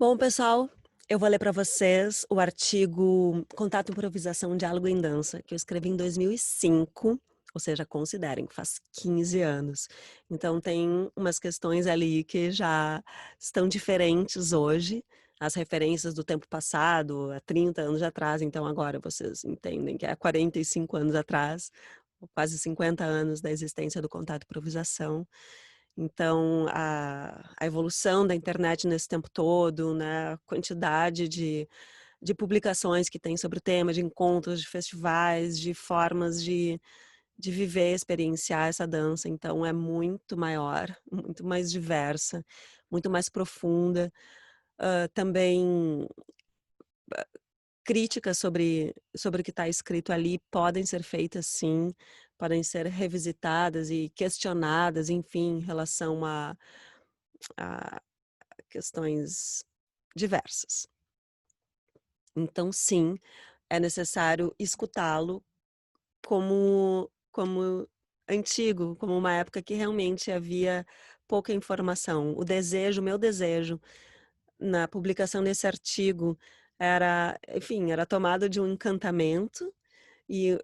Bom, pessoal, eu vou ler para vocês o artigo Contato, Improvisação, Diálogo em Dança, que eu escrevi em 2005, ou seja, considerem que faz 15 anos. Então tem umas questões ali que já estão diferentes hoje, as referências do tempo passado, há 30 anos atrás, então agora vocês entendem que é há 45 anos atrás, ou quase 50 anos da existência do Contato Improvisação. Então, a evolução da internet nesse tempo todo, né, a quantidade de publicações que tem sobre o tema, de encontros, de festivais, de formas de viver, experienciar essa dança, então é muito maior, muito mais diversa, muito mais profunda. Também críticas sobre o que está escrito ali podem ser feitas sim, podem ser revisitadas e questionadas, enfim, em relação a questões diversas. Então, sim, é necessário escutá-lo como antigo, como uma época que realmente havia pouca informação. O meu desejo na publicação desse artigo era, enfim, era tomado de um encantamento e,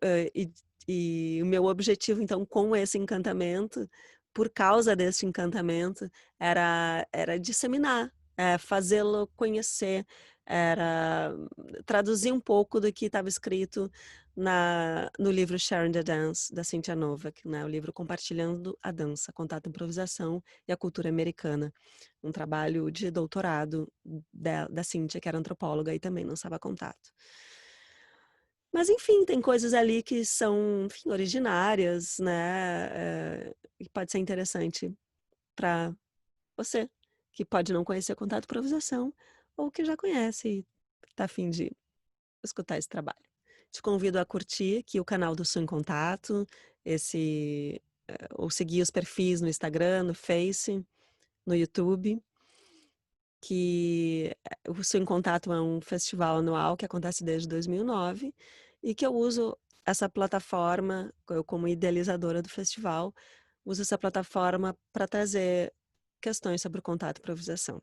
e o meu objetivo, então, com esse encantamento, por causa desse encantamento, era disseminar, fazê-lo conhecer, era traduzir um pouco do que estava escrito no livro Sharing the Dance, da Cynthia Novak, né, o livro Compartilhando a Dança, Contato, Improvisação e a Cultura Americana, um trabalho de doutorado da Cynthia, que era antropóloga e também lançava Contato. Mas enfim, tem coisas ali que são, enfim, originárias, né, e pode ser interessante para você, que pode não conhecer Contato Improvisação, ou que já conhece e tá a fim de escutar esse trabalho. Te convido a curtir aqui o canal do Sul em Contato, ou seguir os perfis no Instagram, no Face, no YouTube, que o Sul em Contato é um festival anual que acontece desde 2009 e que eu uso essa plataforma, eu como idealizadora do festival, uso essa plataforma para trazer questões sobre o contato e improvisação.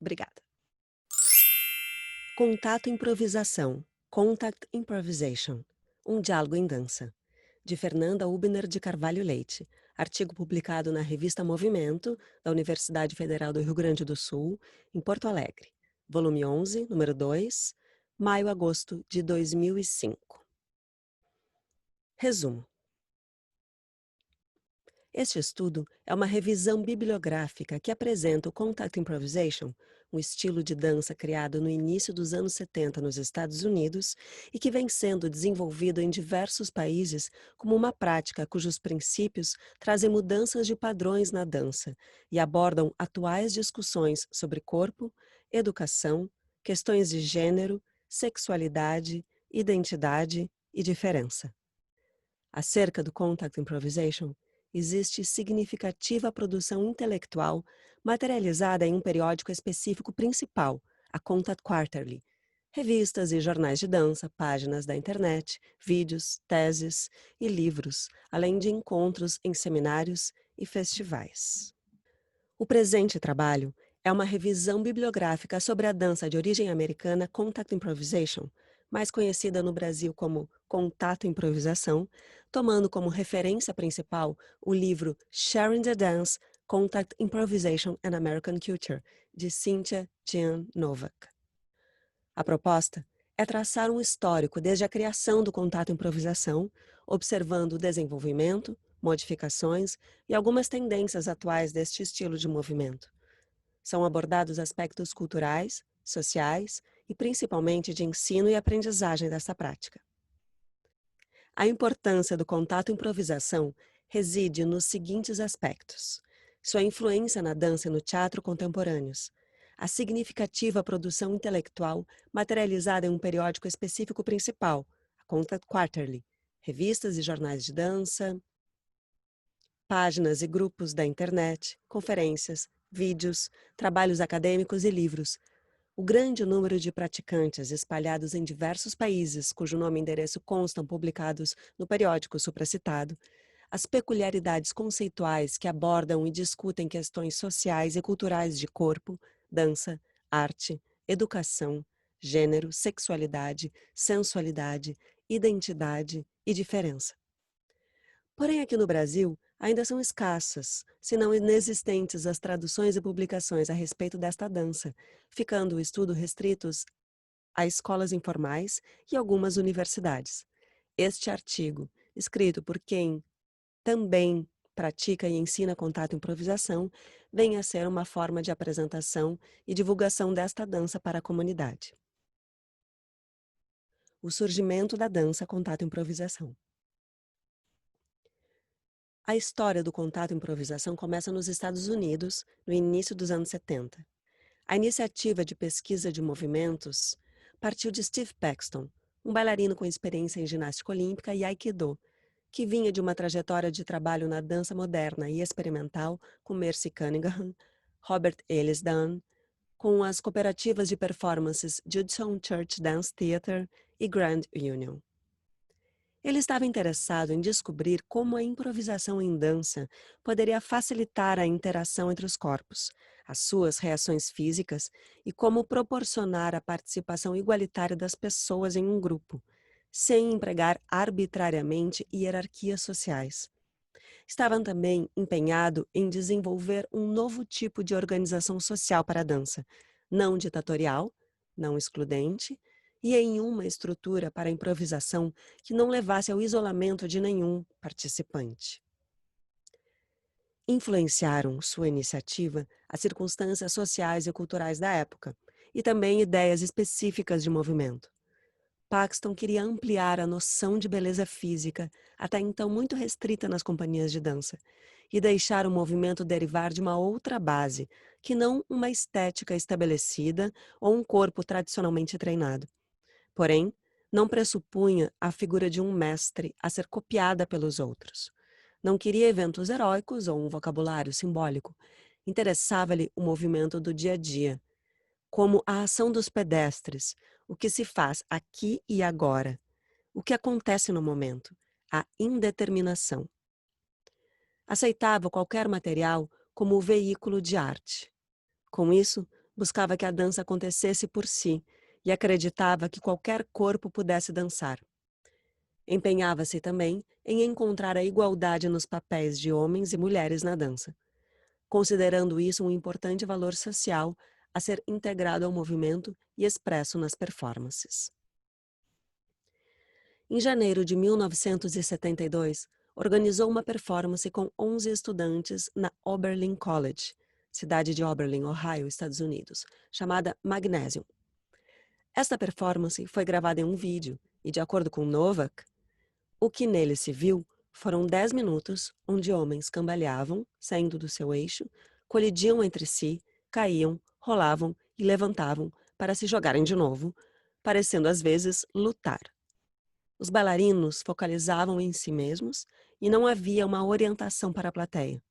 Obrigada. Contato e Improvisação, Contact Improvisation, um diálogo em dança, de Fernanda Hubner de Carvalho Leite, artigo publicado na revista Movimento, da Universidade Federal do Rio Grande do Sul, em Porto Alegre, volume 11, número 2, maio-agosto de 2005. Resumo. Este estudo é uma revisão bibliográfica que apresenta o Contact Improvisation, um estilo de dança criado no início dos anos 70 nos Estados Unidos e que vem sendo desenvolvido em diversos países como uma prática cujos princípios trazem mudanças de padrões na dança e abordam atuais discussões sobre corpo, educação, questões de gênero, sexualidade, identidade e diferença. Acerca do Contact Improvisation, existe significativa produção intelectual materializada em um periódico específico principal, a Contact Quarterly, revistas e jornais de dança, páginas da internet, vídeos, teses e livros, além de encontros em seminários e festivais. O presente trabalho é uma revisão bibliográfica sobre a dança de origem americana Contact Improvisation, mais conhecida no Brasil como Contato Improvisação, tomando como referência principal o livro Sharing the Dance, Contact Improvisation and American Culture, de Cynthia Jean Novak. A proposta é traçar um histórico desde a criação do Contato Improvisação, observando o desenvolvimento, modificações e algumas tendências atuais deste estilo de movimento. São abordados aspectos culturais, sociais e principalmente de ensino e aprendizagem dessa prática. A importância do contato improvisação reside nos seguintes aspectos: sua influência na dança e no teatro contemporâneos, a significativa produção intelectual materializada em um periódico específico principal, a Contact Quarterly, revistas e jornais de dança, páginas e grupos da internet, conferências, vídeos, trabalhos acadêmicos e livros. O grande número de praticantes espalhados em diversos países, cujo nome e endereço constam publicados no periódico supracitado, as peculiaridades conceituais que abordam e discutem questões sociais e culturais de corpo, dança, arte, educação, gênero, sexualidade, sensualidade, identidade e diferença. Porém, aqui no Brasil, ainda são escassas, se não inexistentes, as traduções e publicações a respeito desta dança, ficando o estudo restritos a escolas informais e algumas universidades. Este artigo, escrito por quem também pratica e ensina contato e improvisação, vem a ser uma forma de apresentação e divulgação desta dança para a comunidade. O surgimento da dança contato e improvisação. A história do contato e improvisação começa nos Estados Unidos, no início dos anos 70. A iniciativa de pesquisa de movimentos partiu de Steve Paxton, um bailarino com experiência em ginástica olímpica e aikido, que vinha de uma trajetória de trabalho na dança moderna e experimental com Mercy Cunningham, Robert Ellis Dunn, com as cooperativas de performances Judson Church Dance Theatre e Grand Union. Ele estava interessado em descobrir como a improvisação em dança poderia facilitar a interação entre os corpos, as suas reações físicas e como proporcionar a participação igualitária das pessoas em um grupo, sem empregar arbitrariamente hierarquias sociais. Estava também empenhado em desenvolver um novo tipo de organização social para a dança, não ditatorial, não excludente, e em uma estrutura para a improvisação que não levasse ao isolamento de nenhum participante. Influenciaram sua iniciativa as circunstâncias sociais e culturais da época, e também ideias específicas de movimento. Paxton queria ampliar a noção de beleza física, até então muito restrita nas companhias de dança, e deixar o movimento derivar de uma outra base, que não uma estética estabelecida ou um corpo tradicionalmente treinado. Porém, não pressupunha a figura de um mestre a ser copiada pelos outros. Não queria eventos heróicos ou um vocabulário simbólico. Interessava-lhe o movimento do dia a dia, como a ação dos pedestres, o que se faz aqui e agora, o que acontece no momento, a indeterminação. Aceitava qualquer material como o veículo de arte. Com isso, buscava que a dança acontecesse por si e acreditava que qualquer corpo pudesse dançar. Empenhava-se também em encontrar a igualdade nos papéis de homens e mulheres na dança, considerando isso um importante valor social a ser integrado ao movimento e expresso nas performances. Em janeiro de 1972, organizou uma performance com 11 estudantes na Oberlin College, cidade de Oberlin, Ohio, Estados Unidos, chamada Magnesium. Esta performance foi gravada em um vídeo e, de acordo com Novak, o que nele se viu foram 10 minutos onde homens cambaleavam, saindo do seu eixo, colidiam entre si, caíam, rolavam e levantavam para se jogarem de novo, parecendo às vezes lutar. Os bailarinos focalizavam em si mesmos e não havia uma orientação para a plateia.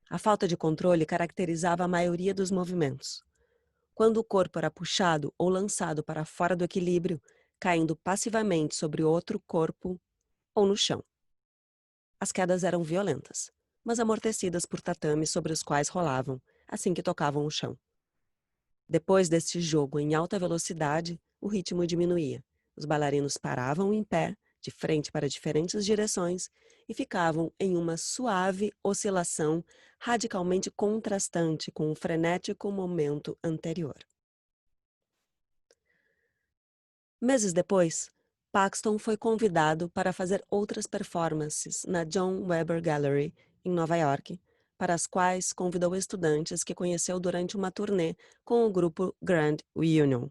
A falta de controle caracterizava a maioria dos movimentos. Quando o corpo era puxado ou lançado para fora do equilíbrio, caindo passivamente sobre outro corpo ou no chão. As quedas eram violentas, mas amortecidas por tatames sobre os quais rolavam, assim que tocavam o chão. Depois deste jogo em alta velocidade, o ritmo diminuía. Os bailarinos paravam em pé, de frente para diferentes direções, e ficavam em uma suave oscilação radicalmente contrastante com o frenético momento anterior. Meses depois, Paxton foi convidado para fazer outras performances na John Weber Gallery, em Nova York, para as quais convidou estudantes que conheceu durante uma turnê com o grupo Grand Union.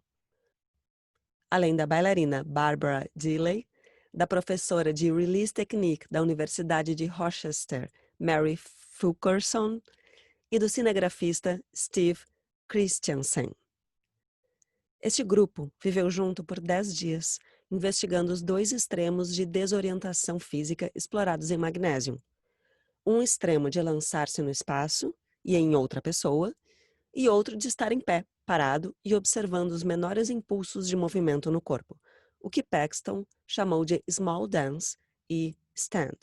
Além da bailarina Barbara Dealey, da professora de Release Technique da Universidade de Rochester, Mary Fulkerson, e do cinegrafista Steve Christiansen. Este grupo viveu junto por 10 dias, investigando os dois extremos de desorientação física explorados em Magnesium. Um extremo de lançar-se no espaço e em outra pessoa, e outro de estar em pé, parado e observando os menores impulsos de movimento no corpo, o que Paxton chamou de small dance e stand.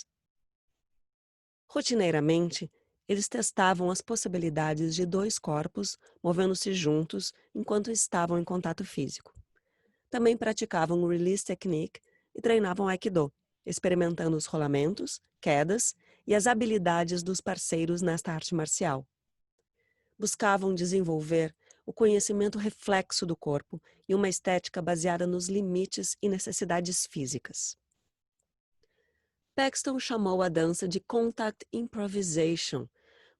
Rotineiramente, Eles testavam as possibilidades de dois corpos movendo-se juntos enquanto estavam em contato físico. Também praticavam o Release Technique e treinavam Aikido, experimentando os rolamentos, quedas e as habilidades dos parceiros nesta arte marcial. Buscavam desenvolver o conhecimento reflexo do corpo e uma estética baseada nos limites e necessidades físicas. Paxton chamou a dança de Contact Improvisation,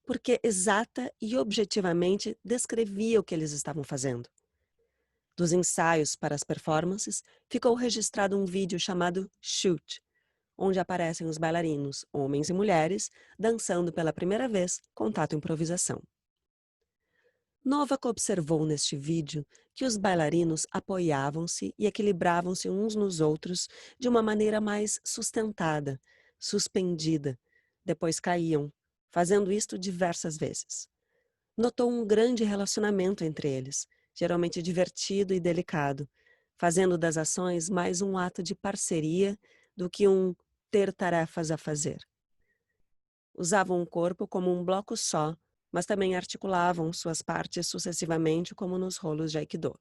porque exata e objetivamente descrevia o que eles estavam fazendo. Dos ensaios para as performances, ficou registrado um vídeo chamado Shoot, onde aparecem os bailarinos, homens e mulheres, dançando pela primeira vez contato improvisação. Novak observou neste vídeo que os bailarinos apoiavam-se e equilibravam-se uns nos outros de uma maneira mais sustentada, suspendida, depois caíam, fazendo isto diversas vezes. Notou um grande relacionamento entre eles, geralmente divertido e delicado, fazendo das ações mais um ato de parceria do que um ter tarefas a fazer. Usavam o corpo como um bloco só, mas também articulavam suas partes sucessivamente como nos rolos de Aikido.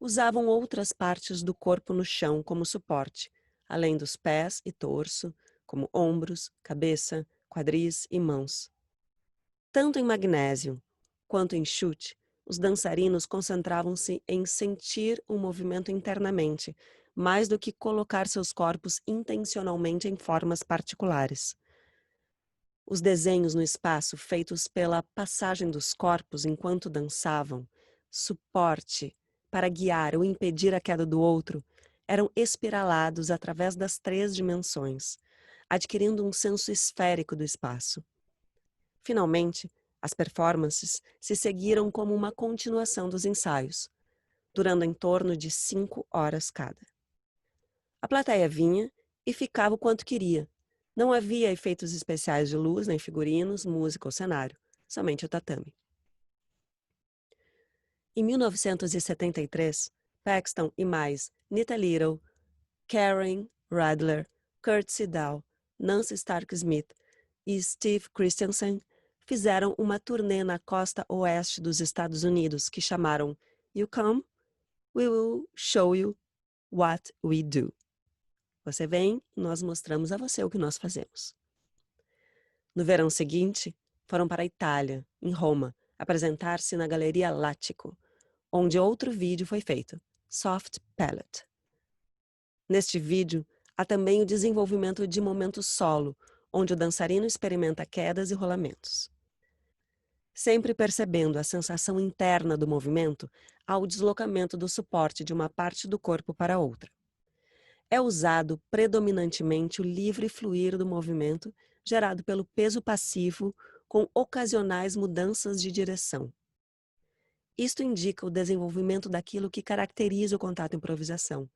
Usavam outras partes do corpo no chão como suporte, além dos pés e torso, como ombros, cabeça, quadris e mãos. Tanto em magnésio quanto em chute, os dançarinos concentravam-se em sentir o movimento internamente, mais do que colocar seus corpos intencionalmente em formas particulares. Os desenhos no espaço feitos pela passagem dos corpos enquanto dançavam, suporte para guiar ou impedir a queda do outro, eram espiralados através das 3 dimensões, adquirindo um senso esférico do espaço. Finalmente, as performances se seguiram como uma continuação dos ensaios, durando em torno de 5 horas cada. A plateia vinha e ficava o quanto queria. Não havia efeitos especiais de luz, nem figurinos, música ou cenário, somente o tatame. Em 1973, Paxton e mais Nita Little, Karen Radler, Kurt Siddall, Nancy Stark Smith e Steve Christensen fizeram uma turnê na costa oeste dos Estados Unidos que chamaram You Come, We Will Show You What We Do. Você vem, nós mostramos a você o que nós fazemos. No verão seguinte, foram para a Itália, em Roma, apresentar-se na Galeria Lático, onde outro vídeo foi feito, Soft Palette. Neste vídeo, há também o desenvolvimento de momentos solo, onde o dançarino experimenta quedas e rolamentos. Sempre percebendo a sensação interna do movimento, há o deslocamento do suporte de uma parte do corpo para outra. É usado predominantemente o livre fluir do movimento gerado pelo peso passivo com ocasionais mudanças de direção. Isto indica o desenvolvimento daquilo que caracteriza o contato improvisação,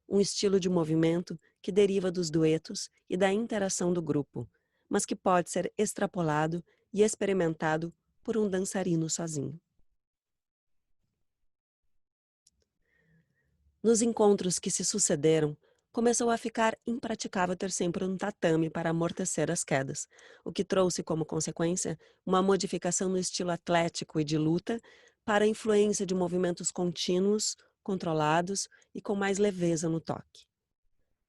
um estilo de movimento que deriva dos duetos e da interação do grupo, mas que pode ser extrapolado e experimentado por um dançarino sozinho. Nos encontros que se sucederam, começou a ficar impraticável ter sempre um tatame para amortecer as quedas, o que trouxe como consequência uma modificação no estilo atlético e de luta para a influência de movimentos contínuos, controlados e com mais leveza no toque.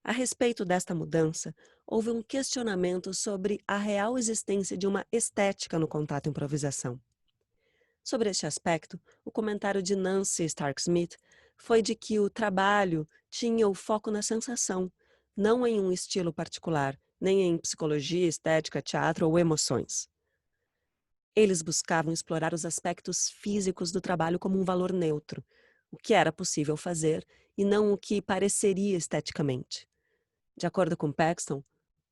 A respeito desta mudança, houve um questionamento sobre a real existência de uma estética no contato improvisação. Sobre este aspecto, o comentário de Nancy Stark Smith foi de que o trabalho tinha o foco na sensação, não em um estilo particular, nem em psicologia, estética, teatro ou emoções. Eles buscavam explorar os aspectos físicos do trabalho como um valor neutro, o que era possível fazer e não o que pareceria esteticamente. De acordo com Paxton,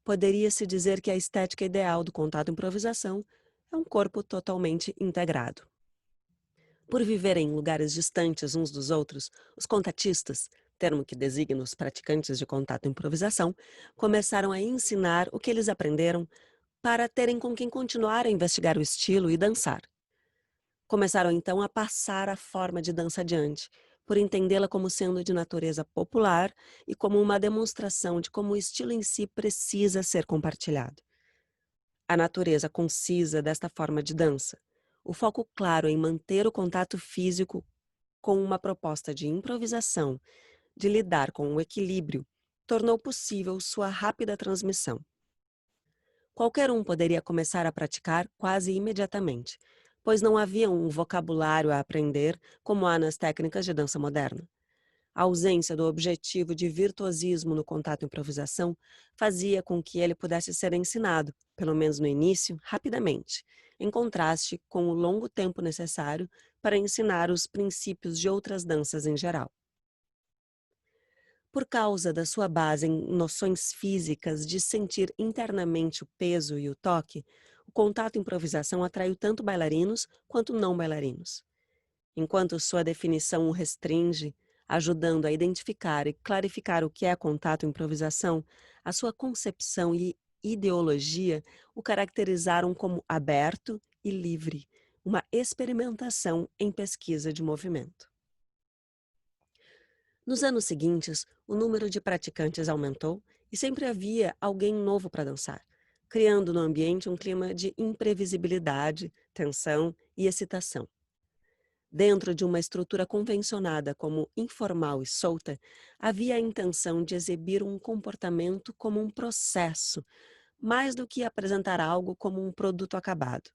poderia-se dizer que a estética ideal do contato improvisação é um corpo totalmente integrado. Por viverem em lugares distantes uns dos outros, os contatistas, termo que designa os praticantes de contato improvisação, começaram a ensinar o que eles aprenderam para terem com quem continuar a investigar o estilo e dançar. Começaram então a passar a forma de dança adiante, por entendê-la como sendo de natureza popular e como uma demonstração de como o estilo em si precisa ser compartilhado. A natureza concisa desta forma de dança, o foco claro em manter o contato físico com uma proposta de improvisação, de lidar com o equilíbrio, tornou possível sua rápida transmissão. Qualquer um poderia começar a praticar quase imediatamente, pois não havia um vocabulário a aprender como há nas técnicas de dança moderna. A ausência do objetivo de virtuosismo no contato improvisação fazia com que ele pudesse ser ensinado, pelo menos no início, rapidamente, em contraste com o longo tempo necessário para ensinar os princípios de outras danças em geral. Por causa da sua base em noções físicas de sentir internamente o peso e o toque, o contato improvisação atraiu tanto bailarinos quanto não bailarinos. Enquanto sua definição o restringe, ajudando a identificar e clarificar o que é contato improvisação, a sua concepção e ideologia o caracterizaram como aberto e livre, uma experimentação em pesquisa de movimento. Nos anos seguintes, o número de praticantes aumentou e sempre havia alguém novo para dançar, criando no ambiente um clima de imprevisibilidade, tensão e excitação. Dentro de uma estrutura convencionada como informal e solta, havia a intenção de exibir um comportamento como um processo, mais do que apresentar algo como um produto acabado.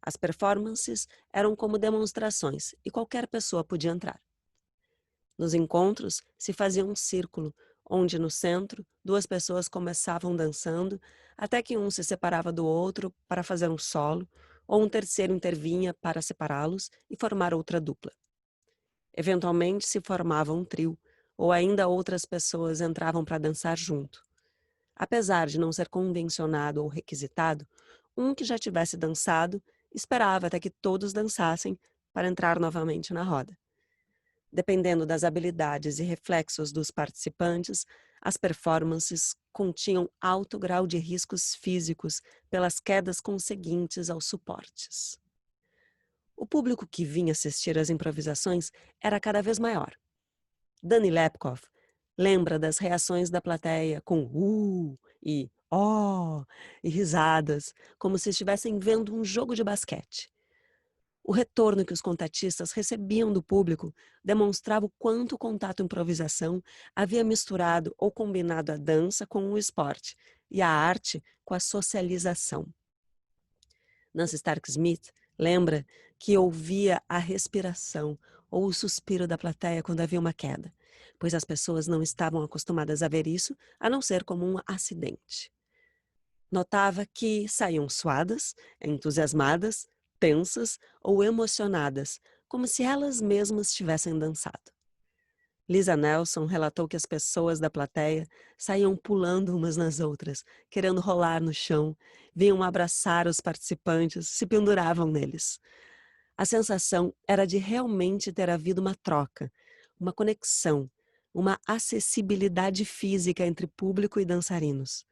As performances eram como demonstrações e qualquer pessoa podia entrar. Nos encontros, se fazia um círculo, onde no centro, duas pessoas começavam dançando, até que um se separava do outro para fazer um solo, ou um terceiro intervinha para separá-los e formar outra dupla. Eventualmente se formava um trio, ou ainda outras pessoas entravam para dançar junto. Apesar de não ser convencionado ou requisitado, um que já tivesse dançado esperava até que todos dançassem para entrar novamente na roda. Dependendo das habilidades e reflexos dos participantes, as performances continham alto grau de riscos físicos pelas quedas conseguintes aos suportes. O público que vinha assistir às improvisações era cada vez maior. Dani Lepkov lembra das reações da plateia com e oh e risadas, como se estivessem vendo um jogo de basquete. O retorno que os contatistas recebiam do público demonstrava o quanto o contato improvisação havia misturado ou combinado a dança com o esporte e a arte com a socialização. Nancy Stark Smith lembra que ouvia a respiração ou o suspiro da plateia quando havia uma queda, pois as pessoas não estavam acostumadas a ver isso, a não ser como um acidente. Notava que saíam suadas, entusiasmadas, tensas ou emocionadas, como se elas mesmas tivessem dançado. Lisa Nelson relatou que as pessoas da plateia saíam pulando umas nas outras, querendo rolar no chão, vinham abraçar os participantes, se penduravam neles. A sensação era de realmente ter havido uma troca, uma conexão, uma acessibilidade física entre público e dançarinos.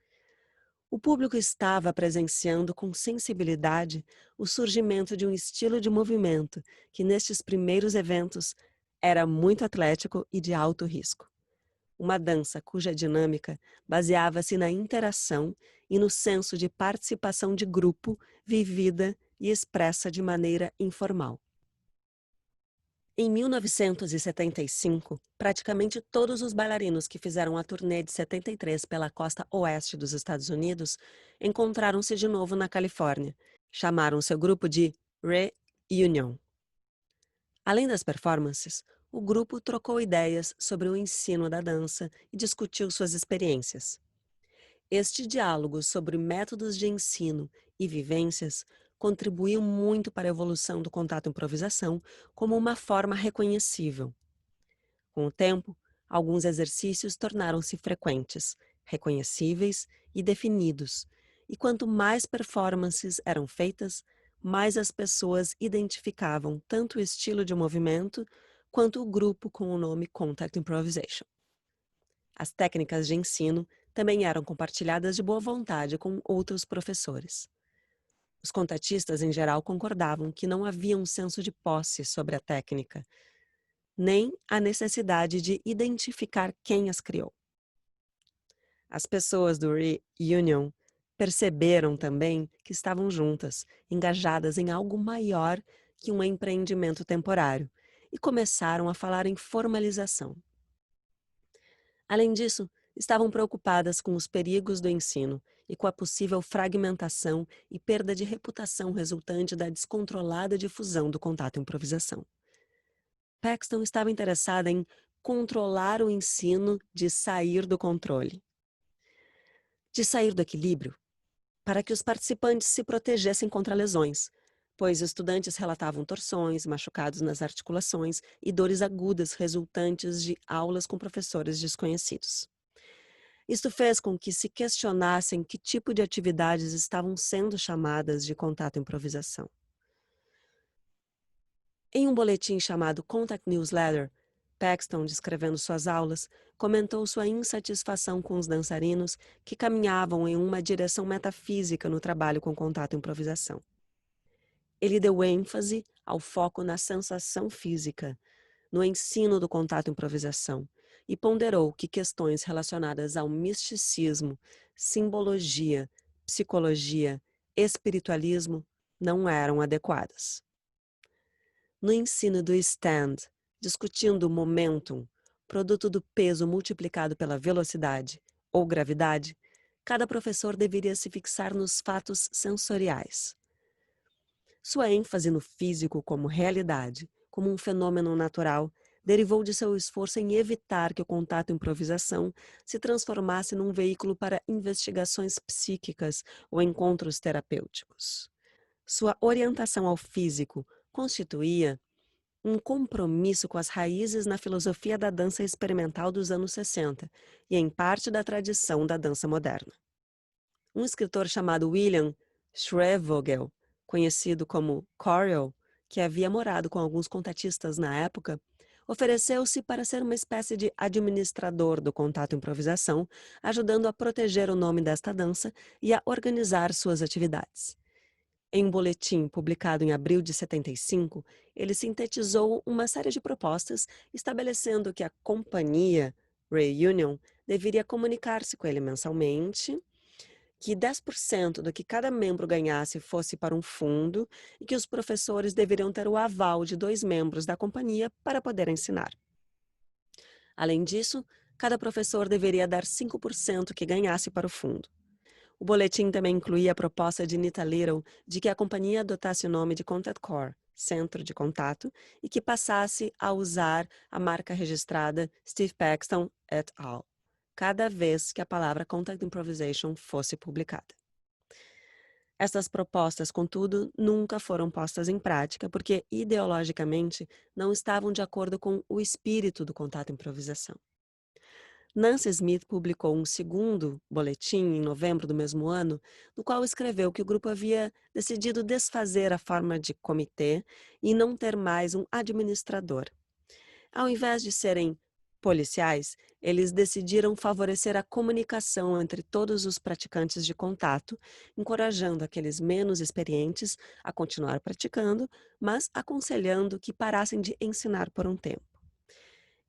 O público estava presenciando com sensibilidade o surgimento de um estilo de movimento que, nestes primeiros eventos, era muito atlético e de alto risco. Uma dança cuja dinâmica baseava-se na interação e no senso de participação de grupo vivida e expressa de maneira informal. Em 1975, praticamente todos os bailarinos que fizeram a turnê de 73 pela costa oeste dos Estados Unidos encontraram-se de novo na Califórnia. Chamaram seu grupo de Reunion. Além das performances, o grupo trocou ideias sobre o ensino da dança e discutiu suas experiências. Este diálogo sobre métodos de ensino e vivências contribuiu muito para a evolução do contato improvisação como uma forma reconhecível. Com o tempo, alguns exercícios tornaram-se frequentes, reconhecíveis e definidos, e quanto mais performances eram feitas, mais as pessoas identificavam tanto o estilo de movimento quanto o grupo com o nome Contact Improvisation. As técnicas de ensino também eram compartilhadas de boa vontade com outros professores. Os contatistas, em geral, concordavam que não havia um senso de posse sobre a técnica, nem a necessidade de identificar quem as criou. As pessoas do Reunion Perceberam também que estavam juntas, engajadas em algo maior que um empreendimento temporário, e começaram a falar em formalização. Além disso, estavam preocupadas com os perigos do ensino e com a possível fragmentação e perda de reputação resultante da descontrolada difusão do contato improvisação. Paxton estava interessada em controlar o ensino de sair do controle, de sair do equilíbrio, para que os participantes se protegessem contra lesões, pois estudantes relatavam torções, machucados nas articulações e dores agudas resultantes de aulas com professores desconhecidos. Isto fez com que se questionassem que tipo de atividades estavam sendo chamadas de contato improvisação. Em um boletim chamado Contact Newsletter, Paxton, descrevendo suas aulas, comentou sua insatisfação com os dançarinos que caminhavam em uma direção metafísica no trabalho com contato improvisação. Ele deu ênfase ao foco na sensação física, no ensino do contato improvisação, e ponderou que questões relacionadas ao misticismo, simbologia, psicologia, espiritualismo não eram adequadas. No ensino do stand, discutindo o momentum, produto do peso multiplicado pela velocidade ou gravidade, cada professor deveria se fixar nos fatos sensoriais. Sua ênfase no físico como realidade, como um fenômeno natural, derivou de seu esforço em evitar que o contato improvisação se transformasse num veículo para investigações psíquicas ou encontros terapêuticos. Sua orientação ao físico constituía um compromisso com as raízes na filosofia da dança experimental dos anos 60 e em parte da tradição da dança moderna. Um escritor chamado William Schrevogel, conhecido como Coriol, que havia morado com alguns contatistas na época, ofereceu-se para ser uma espécie de administrador do contato improvisação, ajudando a proteger o nome desta dança e a organizar suas atividades. Em um boletim publicado em abril de 75, ele sintetizou uma série de propostas, estabelecendo que a companhia Reunion deveria comunicar-se com ele mensalmente, que 10% do que cada membro ganhasse fosse para um fundo e que os professores deveriam ter o aval de 2 membros da companhia para poder ensinar. Além disso, cada professor deveria dar 5% que ganhasse para o fundo. O boletim também incluía a proposta de Nita Little de que a companhia adotasse o nome de Contact Core, Centro de Contato, e que passasse a usar a marca registrada Steve Paxton et al., cada vez que a palavra Contact Improvisation fosse publicada. Estas propostas, contudo, nunca foram postas em prática porque, ideologicamente, não estavam de acordo com o espírito do contato improvisação. Nancy Smith publicou um segundo boletim em novembro do mesmo ano, no qual escreveu que o grupo havia decidido desfazer a forma de comitê e não ter mais um administrador. Ao invés de serem policiais, eles decidiram favorecer a comunicação entre todos os praticantes de contato, encorajando aqueles menos experientes a continuar praticando, mas aconselhando que parassem de ensinar por um tempo.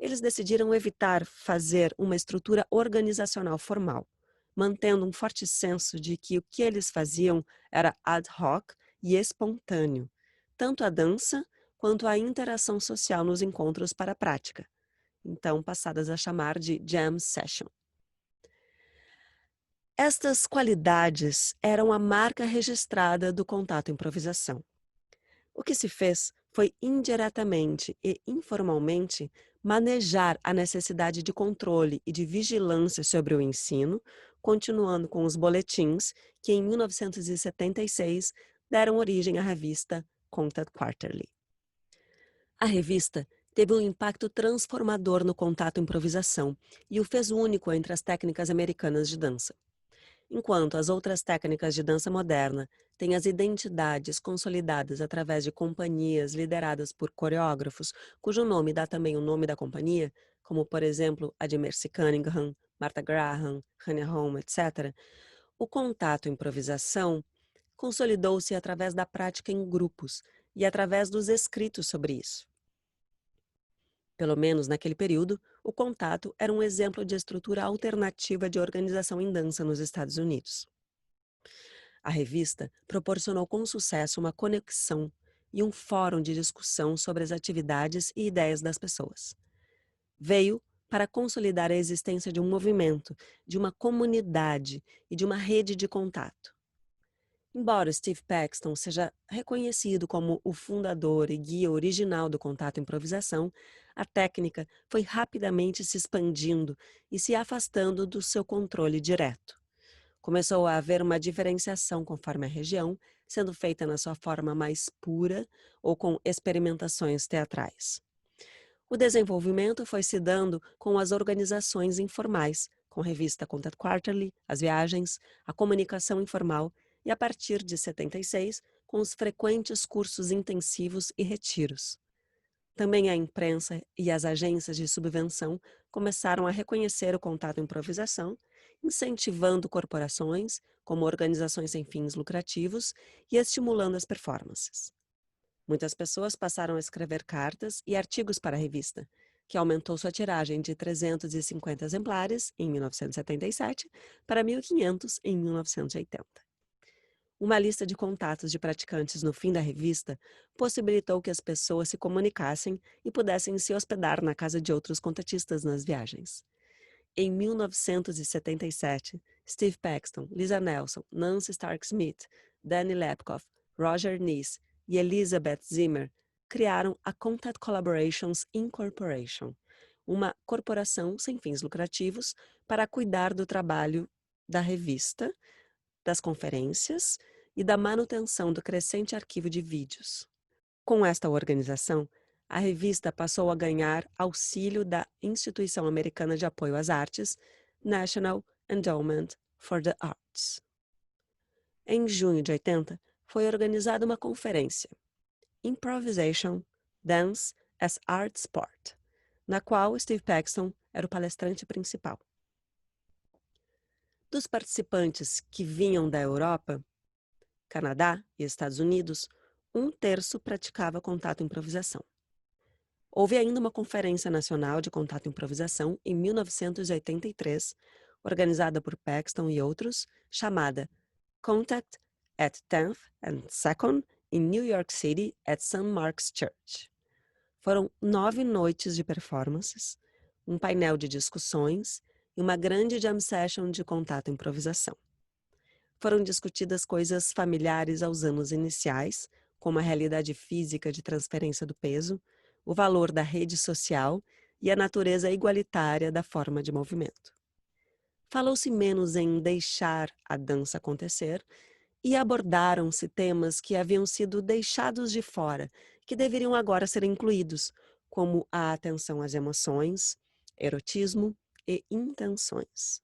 Eles decidiram evitar fazer uma estrutura organizacional formal, mantendo um forte senso de que o que eles faziam era ad hoc e espontâneo, tanto a dança quanto a interação social nos encontros para a prática, então passadas a chamar de jam session. Estas qualidades eram a marca registrada do contato improvisação. O que se fez foi indiretamente e informalmente manejar a necessidade de controle e de vigilância sobre o ensino, continuando com os boletins que, em 1976, deram origem à revista Contact Quarterly. A revista teve um impacto transformador no contato improvisação e o fez único entre as técnicas americanas de dança. Enquanto as outras técnicas de dança moderna têm as identidades consolidadas através de companhias lideradas por coreógrafos, cujo nome dá também o nome da companhia, como, por exemplo, a de Mercy Cunningham, Martha Graham, Hannah Holm, etc., o contato improvisação consolidou-se através da prática em grupos e através dos escritos sobre isso. Pelo menos naquele período, o contato era um exemplo de estrutura alternativa de organização em dança nos Estados Unidos. A revista proporcionou com sucesso uma conexão e um fórum de discussão sobre as atividades e ideias das pessoas. Veio para consolidar a existência de um movimento, de uma comunidade e de uma rede de contato. Embora Steve Paxton seja reconhecido como o fundador e guia original do contato improvisação, a técnica foi rapidamente se expandindo e se afastando do seu controle direto. Começou a haver uma diferenciação conforme a região, sendo feita na sua forma mais pura ou com experimentações teatrais. O desenvolvimento foi se dando com as organizações informais, com a revista Contact Quarterly, as viagens, a comunicação informal e, a partir de 76, com os frequentes cursos intensivos e retiros. Também a imprensa e as agências de subvenção começaram a reconhecer o contato improvisação, incentivando corporações, como organizações sem fins lucrativos, e estimulando as performances. Muitas pessoas passaram a escrever cartas e artigos para a revista, que aumentou sua tiragem de 350 exemplares em 1977 para 1.500 em 1980. Uma lista de contatos de praticantes no fim da revista possibilitou que as pessoas se comunicassem e pudessem se hospedar na casa de outros contatistas nas viagens. Em 1977, Steve Paxton, Lisa Nelson, Nancy Stark Smith, Danny Lepkoff, Roger Nees e Elizabeth Zimmer criaram a Contact Collaborations Incorporation, uma corporação sem fins lucrativos para cuidar do trabalho da revista, das conferências e da manutenção do crescente arquivo de vídeos. Com esta organização, a revista passou a ganhar auxílio da Instituição Americana de Apoio às Artes, National Endowment for the Arts. Em junho de 80, foi organizada uma conferência, Improvisation, Dance as Art Sport, na qual Steve Paxton era o palestrante principal. Dos participantes que vinham da Europa, Canadá e Estados Unidos, 1/3 praticava contato improvisação. Houve ainda uma Conferência Nacional de Contato e Improvisação em 1983, organizada por Paxton e outros, chamada Contact at 10th and 2nd in New York City at St. Mark's Church. Foram 9 noites de performances, um painel de discussões e uma grande jam session de contato e improvisação. Foram discutidas coisas familiares aos anos iniciais, como a realidade física de transferência do peso, o valor da rede social e a natureza igualitária da forma de movimento. Falou-se menos em deixar a dança acontecer e abordaram-se temas que haviam sido deixados de fora, que deveriam agora ser incluídos, como a atenção às emoções, erotismo e intenções.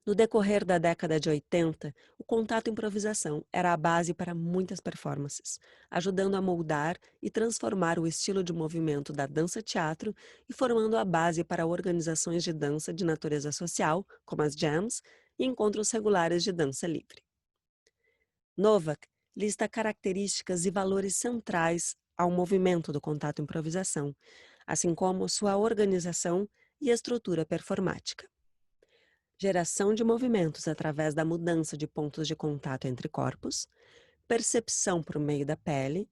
No decorrer da década de 80, o contato improvisação era a base para muitas performances, ajudando a moldar e transformar o estilo de movimento da dança-teatro e formando a base para organizações de dança de natureza social, como as jams, e encontros regulares de dança livre. Novak lista características e valores centrais ao movimento do contato improvisação, assim como sua organização e estrutura performática. Geração de movimentos através da mudança de pontos de contato entre corpos, percepção por meio da pele,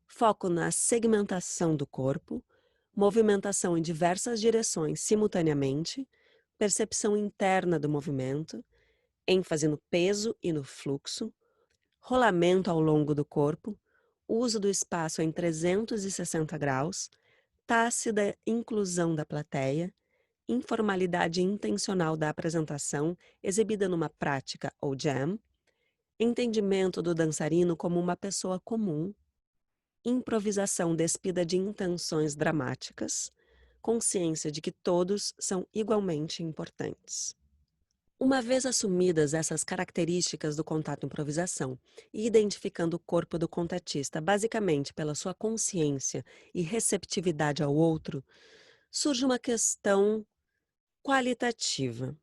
foco na segmentação do corpo, movimentação em diversas direções simultaneamente, percepção interna do movimento, ênfase no peso e no fluxo, rolamento ao longo do corpo, uso do espaço em 360 graus, tácita inclusão da plateia, informalidade intencional da apresentação exibida numa prática ou jam, entendimento do dançarino como uma pessoa comum, improvisação despida de intenções dramáticas, consciência de que todos são igualmente importantes. Uma vez assumidas essas características do contato improvisação e identificando o corpo do contatista basicamente pela sua consciência e receptividade ao outro, surge uma questão qualitativa.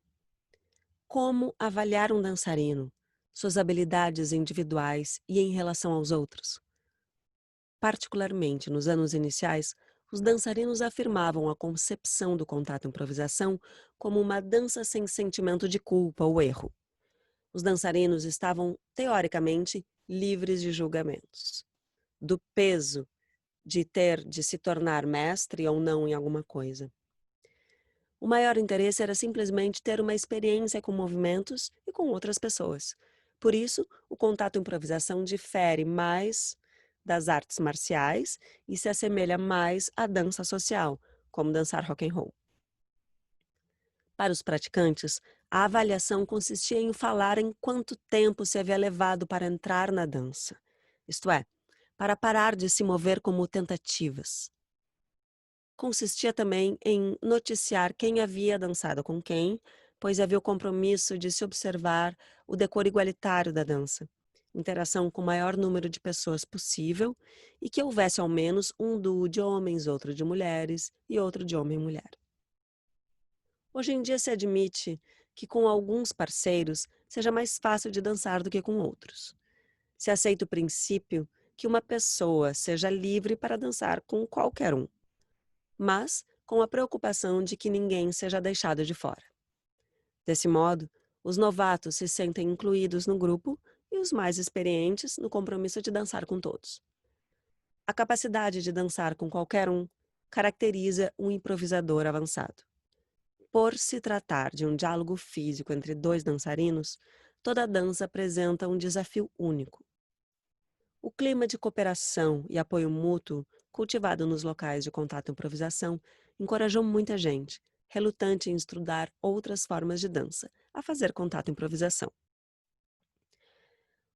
Como avaliar um dançarino, suas habilidades individuais e em relação aos outros? Particularmente nos anos iniciais, os dançarinos afirmavam a concepção do contato improvisação como uma dança sem sentimento de culpa ou erro. Os dançarinos estavam, teoricamente, livres de julgamentos, do peso de ter de se tornar mestre ou não em alguma coisa. O maior interesse era simplesmente ter uma experiência com movimentos e com outras pessoas. Por isso, o contato improvisação difere mais das artes marciais e se assemelha mais à dança social, como dançar rock and roll. Para os praticantes, a avaliação consistia em falar em quanto tempo se havia levado para entrar na dança, isto é, para parar de se mover como tentativas. Consistia também em noticiar quem havia dançado com quem, pois havia o compromisso de se observar o decoro igualitário da dança, interação com o maior número de pessoas possível e que houvesse ao menos um duo de homens, outro de mulheres e outro de homem e mulher. Hoje em dia se admite que com alguns parceiros seja mais fácil de dançar do que com outros. Se aceita o princípio que uma pessoa seja livre para dançar com qualquer um, mas com a preocupação de que ninguém seja deixado de fora. Desse modo, os novatos se sentem incluídos no grupo e os mais experientes no compromisso de dançar com todos. A capacidade de dançar com qualquer um caracteriza um improvisador avançado. Por se tratar de um diálogo físico entre dois dançarinos, toda dança apresenta um desafio único. O clima de cooperação e apoio mútuo, cultivado nos locais de contato e improvisação, encorajou muita gente, relutante em estudar outras formas de dança, a fazer contato e improvisação.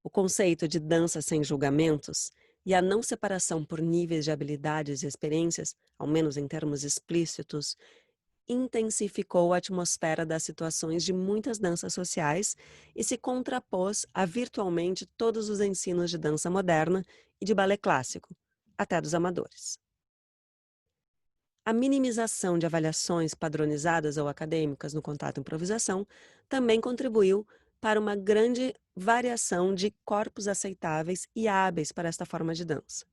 O conceito de dança sem julgamentos e a não separação por níveis de habilidades e experiências, ao menos em termos explícitos, intensificou a atmosfera das situações de muitas danças sociais e se contrapôs a virtualmente todos os ensinos de dança moderna e de balé clássico, até dos amadores. A minimização de avaliações padronizadas ou acadêmicas no contato e improvisação também contribuiu para uma grande variação de corpos aceitáveis e hábeis para esta forma de dança.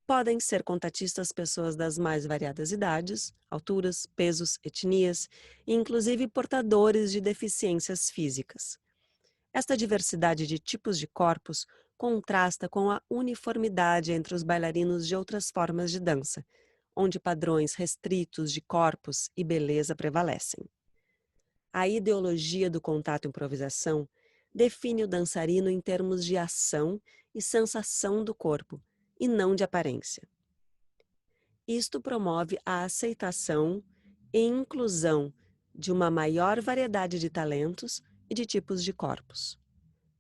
Podem ser contatistas pessoas das mais variadas idades, alturas, pesos, etnias e inclusive portadores de deficiências físicas. Esta diversidade de tipos de corpos contrasta com a uniformidade entre os bailarinos de outras formas de dança, onde padrões restritos de corpos e beleza prevalecem. A ideologia do contato e improvisação define o dançarino em termos de ação e sensação do corpo, e não de aparência. Isto promove a aceitação e inclusão de uma maior variedade de talentos e de tipos de corpos.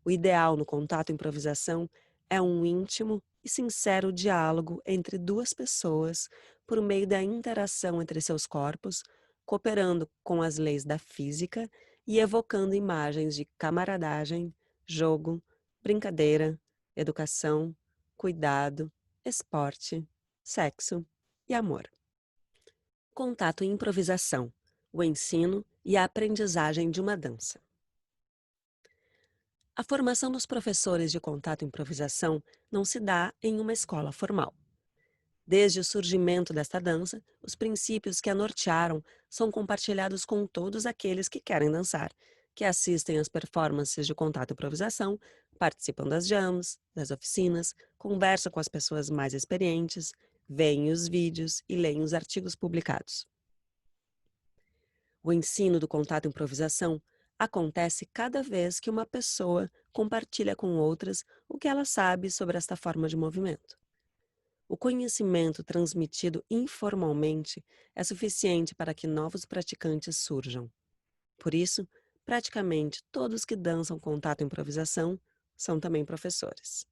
O ideal no contato e improvisação é um íntimo e sincero diálogo entre duas pessoas por meio da interação entre seus corpos, cooperando com as leis da física e evocando imagens de camaradagem, jogo, brincadeira, educação, cuidado, esporte, sexo e amor. Contato e improvisação, o ensino e a aprendizagem de uma dança. A formação dos professores de contato e improvisação não se dá em uma escola formal. Desde o surgimento desta dança, os princípios que a nortearam são compartilhados com todos aqueles que querem dançar, que assistem às performances de contato e improvisação, participam das jams, das oficinas, conversam com as pessoas mais experientes, veem os vídeos e leem os artigos publicados. O ensino do contato e improvisação acontece cada vez que uma pessoa compartilha com outras o que ela sabe sobre esta forma de movimento. O conhecimento transmitido informalmente é suficiente para que novos praticantes surjam. Por isso, praticamente todos que dançam contato e improvisação são também professores.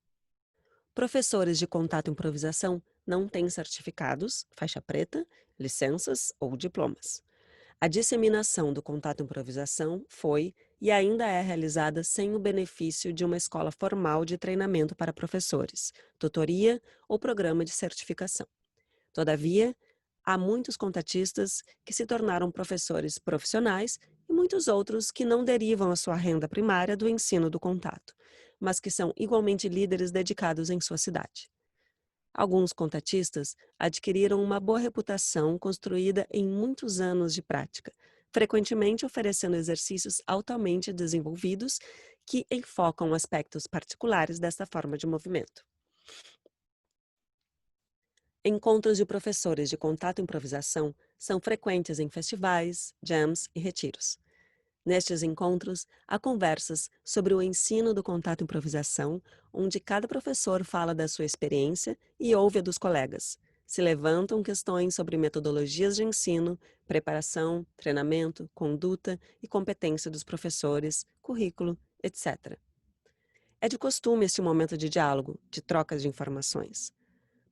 Professores de contato e improvisação não têm certificados, faixa preta, licenças ou diplomas. A disseminação do contato e improvisação foi e ainda é realizada sem o benefício de uma escola formal de treinamento para professores, tutoria ou programa de certificação. Todavia, há muitos contatistas que se tornaram professores profissionais e muitos outros que não derivam a sua renda primária do ensino do contato, mas que são igualmente líderes dedicados em sua cidade. Alguns contatistas adquiriram uma boa reputação construída em muitos anos de prática, frequentemente oferecendo exercícios altamente desenvolvidos que enfocam aspectos particulares dessa forma de movimento. Encontros de professores de contato e improvisação são frequentes em festivais, jams e retiros. Nestes encontros, há conversas sobre o ensino do contato e improvisação, onde cada professor fala da sua experiência e ouve a dos colegas. Se levantam questões sobre metodologias de ensino, preparação, treinamento, conduta e competência dos professores, currículo, etc. É de costume este momento de diálogo, de trocas de informações.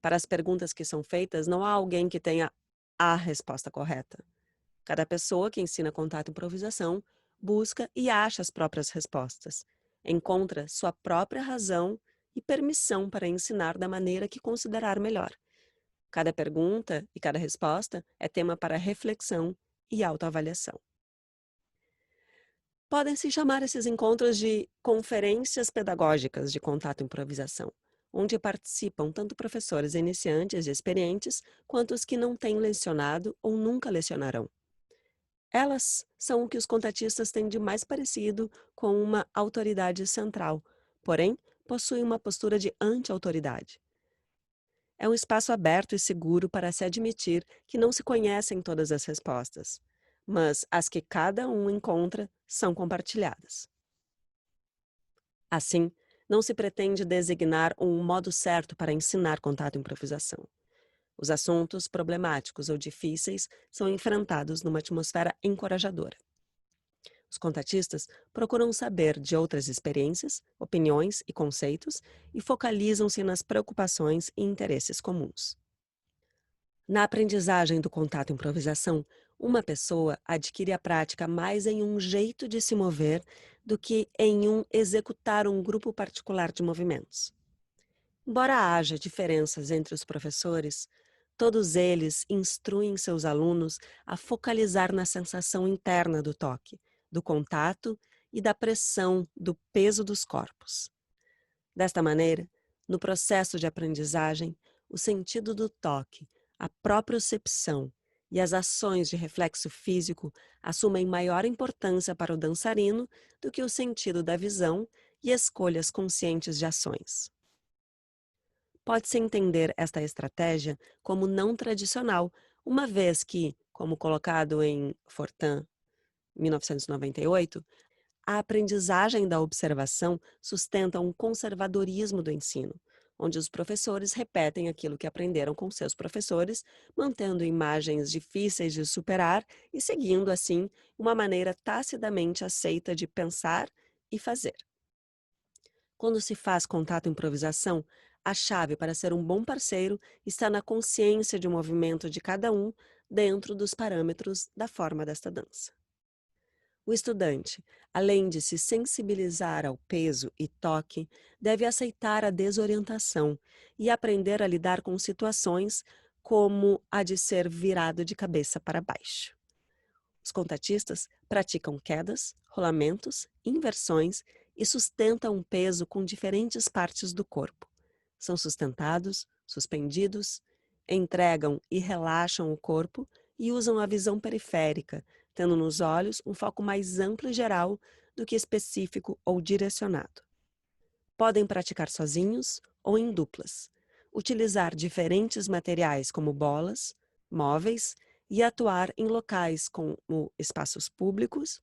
Para as perguntas que são feitas, não há alguém que tenha a resposta correta. Cada pessoa que ensina contato e improvisação busca e acha as próprias respostas, encontra sua própria razão e permissão para ensinar da maneira que considerar melhor. Cada pergunta e cada resposta é tema para reflexão e autoavaliação. Podem-se chamar esses encontros de conferências pedagógicas de contato e improvisação, onde participam tanto professores iniciantes e experientes, quanto os que não têm lecionado ou nunca lecionarão. Elas são o que os contatistas têm de mais parecido com uma autoridade central, porém, possuem uma postura de anti-autoridade. É um espaço aberto e seguro para se admitir que não se conhecem todas as respostas, mas as que cada um encontra são compartilhadas. Assim, não se pretende designar um modo certo para ensinar contato e improvisação. Os assuntos problemáticos ou difíceis são enfrentados numa atmosfera encorajadora. Os contatistas procuram saber de outras experiências, opiniões e conceitos e focalizam-se nas preocupações e interesses comuns. Na aprendizagem do contato e improvisação, uma pessoa adquire a prática mais em um jeito de se mover do que em um executar um grupo particular de movimentos. Embora haja diferenças entre os professores, todos eles instruem seus alunos a focalizar na sensação interna do toque, do contato e da pressão do peso dos corpos. Desta maneira, no processo de aprendizagem, o sentido do toque, a propriocepção e as ações de reflexo físico assumem maior importância para o dançarino do que o sentido da visão e escolhas conscientes de ações. Pode-se entender esta estratégia como não tradicional, uma vez que, como colocado em Fortin, 1998, a aprendizagem da observação sustenta um conservadorismo do ensino, onde os professores repetem aquilo que aprenderam com seus professores, mantendo imagens difíceis de superar e seguindo, assim, uma maneira tacidamente aceita de pensar e fazer. Quando se faz contato e improvisação, a chave para ser um bom parceiro está na consciência de movimento de cada um dentro dos parâmetros da forma desta dança. O estudante, além de se sensibilizar ao peso e toque, deve aceitar a desorientação e aprender a lidar com situações como a de ser virado de cabeça para baixo. Os contatistas praticam quedas, rolamentos, inversões e sustentam um peso com diferentes partes do corpo. São sustentados, suspendidos, entregam e relaxam o corpo e usam a visão periférica, tendo nos olhos um foco mais amplo e geral do que específico ou direcionado. Podem praticar sozinhos ou em duplas, utilizar diferentes materiais como bolas, móveis e atuar em locais como espaços públicos.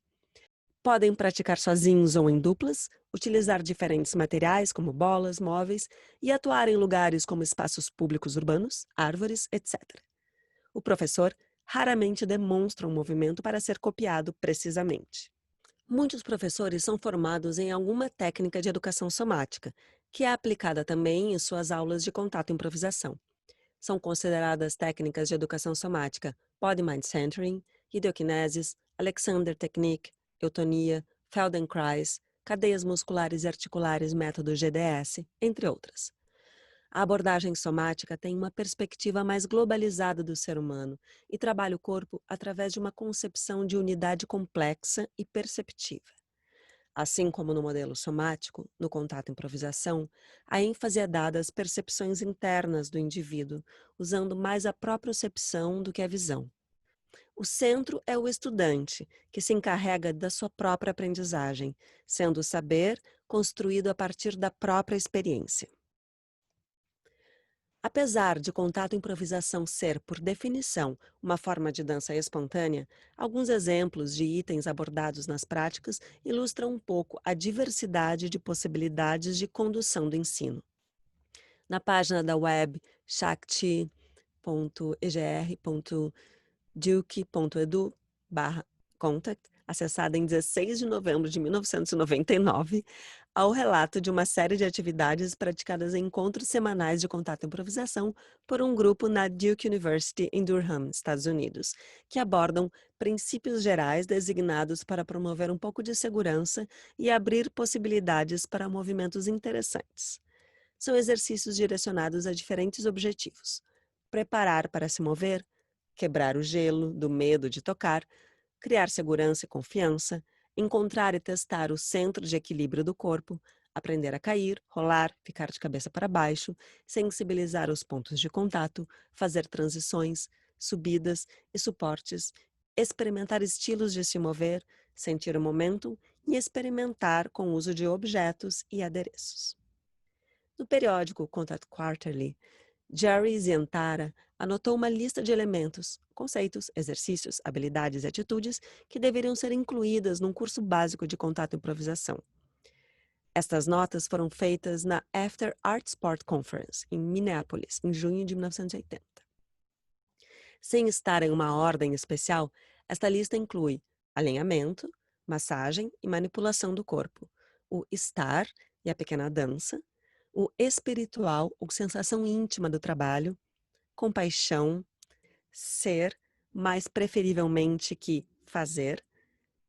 Podem praticar sozinhos ou em duplas, utilizar diferentes materiais como bolas, móveis e atuar em lugares como espaços públicos urbanos, árvores, etc. O professor raramente demonstra um movimento para ser copiado precisamente. Muitos professores são formados em alguma técnica de educação somática, que é aplicada também em suas aulas de contato e improvisação. São consideradas técnicas de educação somática Body Mind Centering, Ideokinesis, Alexander Technique, Eutonia, Feldenkrais, cadeias musculares e articulares método GDS, entre outras. A abordagem somática tem uma perspectiva mais globalizada do ser humano e trabalha o corpo através de uma concepção de unidade complexa e perceptiva. Assim como no modelo somático, no contato e improvisação, a ênfase é dada às percepções internas do indivíduo, usando mais a propriocepção do que a visão. O centro é o estudante, que se encarrega da sua própria aprendizagem, sendo o saber construído a partir da própria experiência. Apesar de contato e improvisação ser, por definição, uma forma de dança espontânea, alguns exemplos de itens abordados nas práticas ilustram um pouco a diversidade de possibilidades de condução do ensino. Na página da web shakti.egr.duke.edu/contact, acessada em 16 de novembro de 1999, há o relato de uma série de atividades praticadas em encontros semanais de contato e improvisação por um grupo na Duke University em Durham, Estados Unidos, que abordam princípios gerais designados para promover um pouco de segurança e abrir possibilidades para movimentos interessantes. São exercícios direcionados a diferentes objetivos: preparar para se mover, quebrar o gelo do medo de tocar, criar segurança e confiança, encontrar e testar o centro de equilíbrio do corpo, aprender a cair, rolar, ficar de cabeça para baixo, sensibilizar os pontos de contato, fazer transições, subidas e suportes, experimentar estilos de se mover, sentir o momento e experimentar com o uso de objetos e adereços. No periódico Contact Quarterly, Jerry Zientara anotou uma lista de elementos, conceitos, exercícios, habilidades e atitudes que deveriam ser incluídas num curso básico de contato e improvisação. Estas notas foram feitas na After Art Sport Conference, em Minneapolis, em junho de 1980. Sem estar em uma ordem especial, esta lista inclui alinhamento, massagem e manipulação do corpo, o estar e a pequena dança, o espiritual ou sensação íntima do trabalho, compaixão, ser, mais preferivelmente que fazer,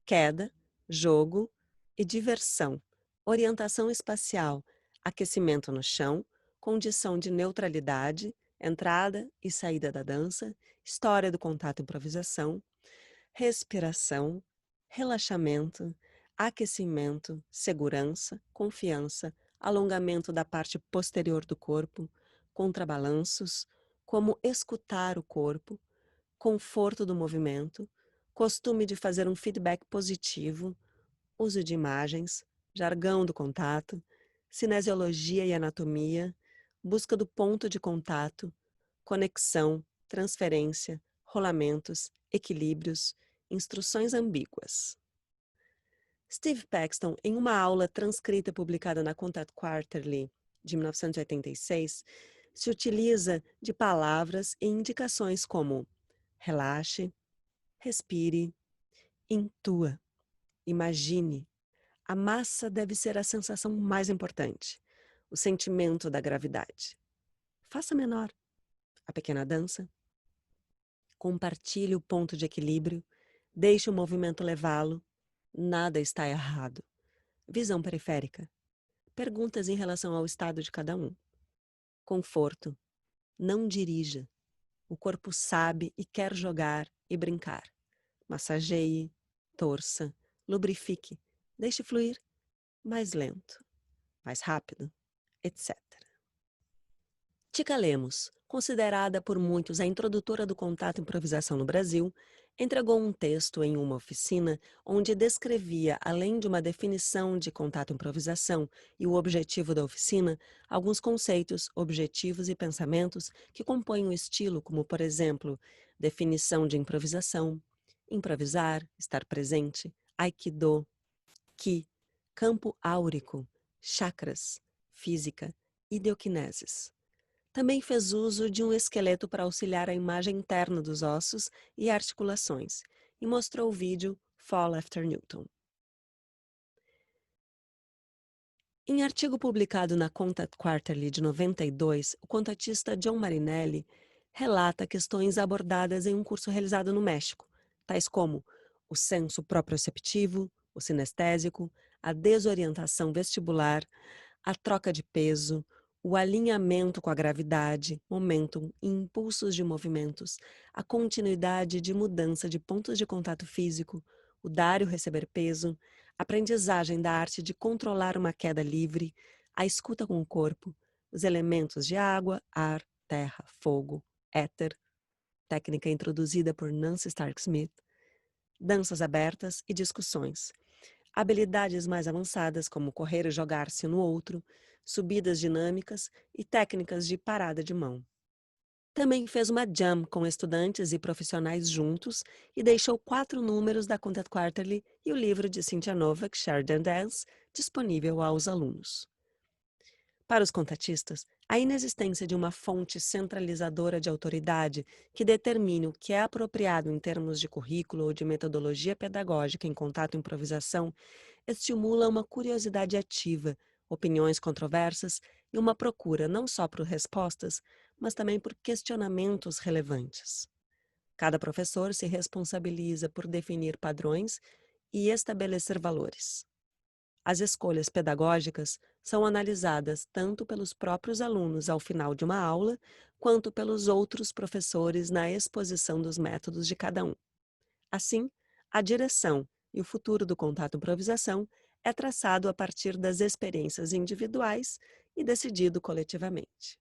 queda, jogo e diversão, orientação espacial, aquecimento no chão, condição de neutralidade, entrada e saída da dança, história do contato e improvisação, respiração, relaxamento, aquecimento, segurança, confiança, alongamento da parte posterior do corpo, contrabalanços, como escutar o corpo, conforto do movimento, costume de fazer um feedback positivo, uso de imagens, jargão do contato, cinesiologia e anatomia, busca do ponto de contato, conexão, transferência, rolamentos, equilíbrios, instruções ambíguas. Steve Paxton, em uma aula transcrita publicada na Contact Quarterly de 1986, se utiliza de palavras e indicações como relaxe, respire, intua, imagine. A massa deve ser a sensação mais importante, o sentimento da gravidade. Faça menor a pequena dança. Compartilhe o ponto de equilíbrio, deixe o movimento levá-lo, nada está errado. Visão periférica. Perguntas em relação ao estado de cada um. Conforto. Não dirija. O corpo sabe e quer jogar e brincar. Massageie, torça, lubrifique, deixe fluir, mais lento, mais rápido, etc. Tika Lemos, considerada por muitos a introdutora do contato e improvisação no Brasil, entregou um texto em uma oficina onde descrevia, além de uma definição de contato e improvisação e o objetivo da oficina, alguns conceitos, objetivos e pensamentos que compõem o estilo, como, por exemplo, definição de improvisação, improvisar, estar presente, aikido, ki, campo áurico, chakras, física, ideoquineses. Também fez uso de um esqueleto para auxiliar a imagem interna dos ossos e articulações, e mostrou o vídeo Fall After Newton. Em artigo publicado na Contact Quarterly de 92, o contatista John Marinelli relata questões abordadas em um curso realizado no México, tais como o senso proprioceptivo, o sinestésico, a desorientação vestibular, a troca de peso, o alinhamento com a gravidade, momentum e impulsos de movimentos, a continuidade de mudança de pontos de contato físico, o dar e o receber peso, a aprendizagem da arte de controlar uma queda livre, a escuta com o corpo, os elementos de água, ar, terra, fogo, éter, técnica introduzida por Nancy Stark Smith, danças abertas e discussões, habilidades mais avançadas como correr e jogar-se no outro, subidas dinâmicas e técnicas de parada de mão. Também fez uma jam com estudantes e profissionais juntos e deixou 4 números da Content Quarterly e o livro de Cynthia Novak, Sheridan Dance, disponível aos alunos. Para os contatistas, a inexistência de uma fonte centralizadora de autoridade que determine o que é apropriado em termos de currículo ou de metodologia pedagógica em contato e improvisação estimula uma curiosidade ativa, opiniões controversas e uma procura não só por respostas, mas também por questionamentos relevantes. Cada professor se responsabiliza por definir padrões e estabelecer valores. As escolhas pedagógicas são analisadas tanto pelos próprios alunos ao final de uma aula, quanto pelos outros professores na exposição dos métodos de cada um. Assim, a direção e o futuro do contato-improvisação é traçado a partir das experiências individuais e decidido coletivamente.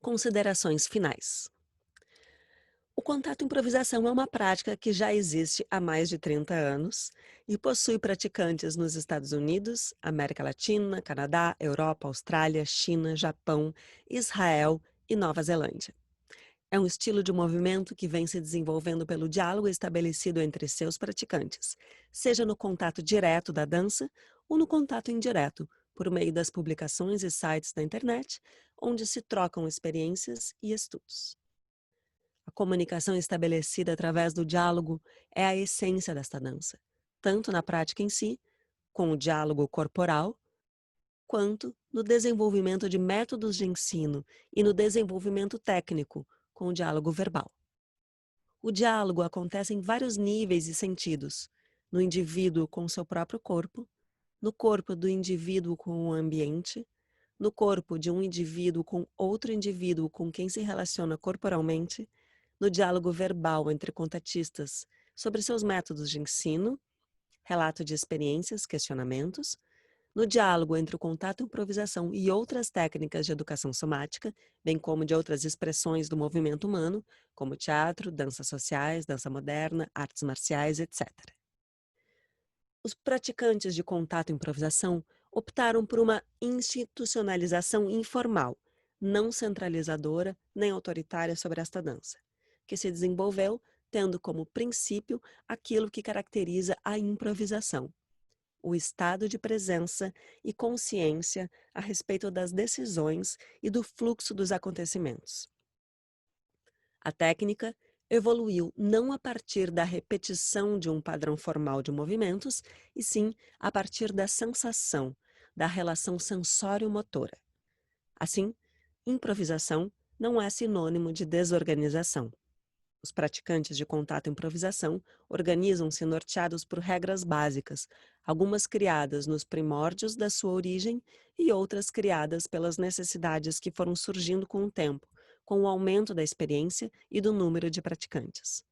Considerações finais. O contato-improvisação é uma prática que já existe há mais de 30 anos e possui praticantes nos Estados Unidos, América Latina, Canadá, Europa, Austrália, China, Japão, Israel e Nova Zelândia. É um estilo de movimento que vem se desenvolvendo pelo diálogo estabelecido entre seus praticantes, seja no contato direto da dança ou no contato indireto, por meio das publicações e sites da internet, onde se trocam experiências e estudos. A comunicação estabelecida através do diálogo é a essência desta dança, tanto na prática em si, com o diálogo corporal, quanto no desenvolvimento de métodos de ensino e no desenvolvimento técnico, com o diálogo verbal. O diálogo acontece em vários níveis e sentidos, no indivíduo com seu próprio corpo, no corpo do indivíduo com o ambiente, no corpo de um indivíduo com outro indivíduo com quem se relaciona corporalmente, no diálogo verbal entre contatistas sobre seus métodos de ensino, relato de experiências, questionamentos, no diálogo entre o contato e improvisação e outras técnicas de educação somática, bem como de outras expressões do movimento humano, como teatro, danças sociais, dança moderna, artes marciais, etc. Os praticantes de contato e improvisação optaram por uma institucionalização informal, não centralizadora nem autoritária sobre esta dança, que se desenvolveu tendo como princípio aquilo que caracteriza a improvisação: o estado de presença e consciência a respeito das decisões e do fluxo dos acontecimentos. A técnica evoluiu não a partir da repetição de um padrão formal de movimentos, e sim a partir da sensação, da relação sensório-motora. Assim, improvisação não é sinônimo de desorganização. Os praticantes de contato e improvisação organizam-se norteados por regras básicas, algumas criadas nos primórdios da sua origem e outras criadas pelas necessidades que foram surgindo com o tempo, com o aumento da experiência e do número de praticantes.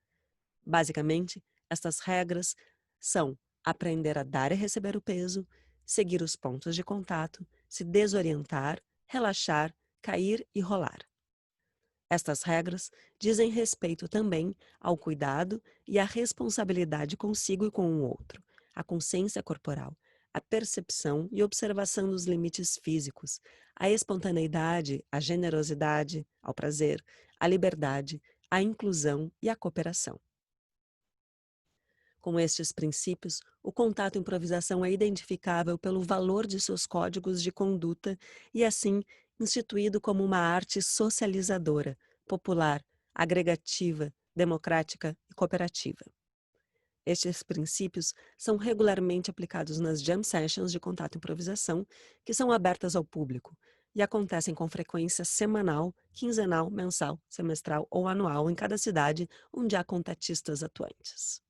Basicamente, estas regras são aprender a dar e receber o peso, seguir os pontos de contato, se desorientar, relaxar, cair e rolar. Estas regras dizem respeito também ao cuidado e à responsabilidade consigo e com o outro, à consciência corporal, à percepção e observação dos limites físicos, à espontaneidade, à generosidade, ao prazer, à liberdade, à inclusão e à cooperação. Com estes princípios, o contato improvisação é identificável pelo valor de seus códigos de conduta e, assim, instituído como uma arte socializadora, popular, agregativa, democrática e cooperativa. Estes princípios são regularmente aplicados nas jam sessions de contato improvisação, que são abertas ao público e acontecem com frequência semanal, quinzenal, mensal, semestral ou anual em cada cidade onde há contatistas atuantes.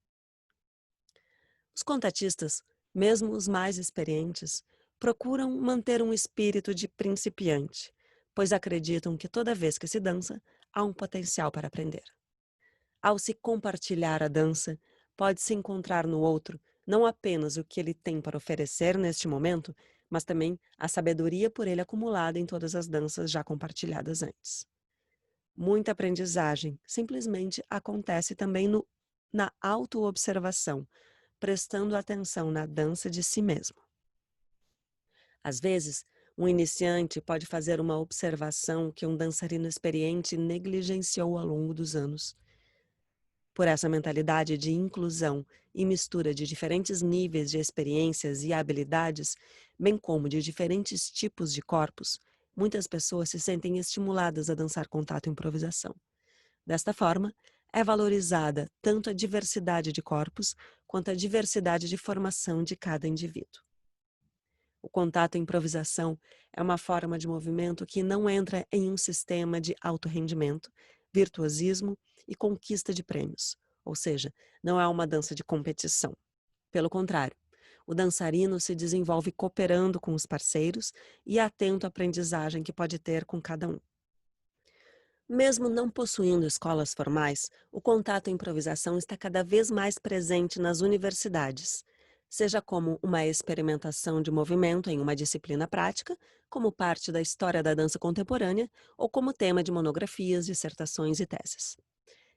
Os contatistas, mesmo os mais experientes, procuram manter um espírito de principiante, pois acreditam que toda vez que se dança, há um potencial para aprender. Ao se compartilhar a dança, pode-se encontrar no outro não apenas o que ele tem para oferecer neste momento, mas também a sabedoria por ele acumulada em todas as danças já compartilhadas antes. Muita aprendizagem simplesmente acontece também na autoobservação, prestando atenção na dança de si mesmo. Às vezes, um iniciante pode fazer uma observação que um dançarino experiente negligenciou ao longo dos anos. Por essa mentalidade de inclusão e mistura de diferentes níveis de experiências e habilidades, bem como de diferentes tipos de corpos, muitas pessoas se sentem estimuladas a dançar contato e improvisação. Desta forma, é valorizada tanto a diversidade de corpos quanto a diversidade de formação de cada indivíduo. O contato e improvisação é uma forma de movimento que não entra em um sistema de alto rendimento, virtuosismo e conquista de prêmios, ou seja, não é uma dança de competição. Pelo contrário, o dançarino se desenvolve cooperando com os parceiros e atento à aprendizagem que pode ter com cada um. Mesmo não possuindo escolas formais, o contato e improvisação está cada vez mais presente nas universidades, seja como uma experimentação de movimento em uma disciplina prática, como parte da história da dança contemporânea, ou como tema de monografias, dissertações e teses.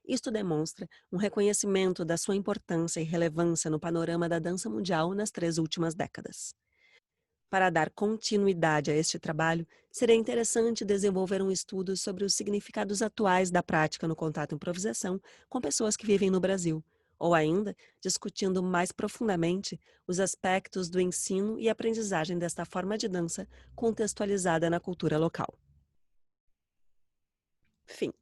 Isto demonstra um reconhecimento da sua importância e relevância no panorama da dança mundial nas 3 últimas décadas. Para dar continuidade a este trabalho, seria interessante desenvolver um estudo sobre os significados atuais da prática no contato e improvisação com pessoas que vivem no Brasil, ou ainda discutindo mais profundamente os aspectos do ensino e aprendizagem desta forma de dança contextualizada na cultura local. Fim.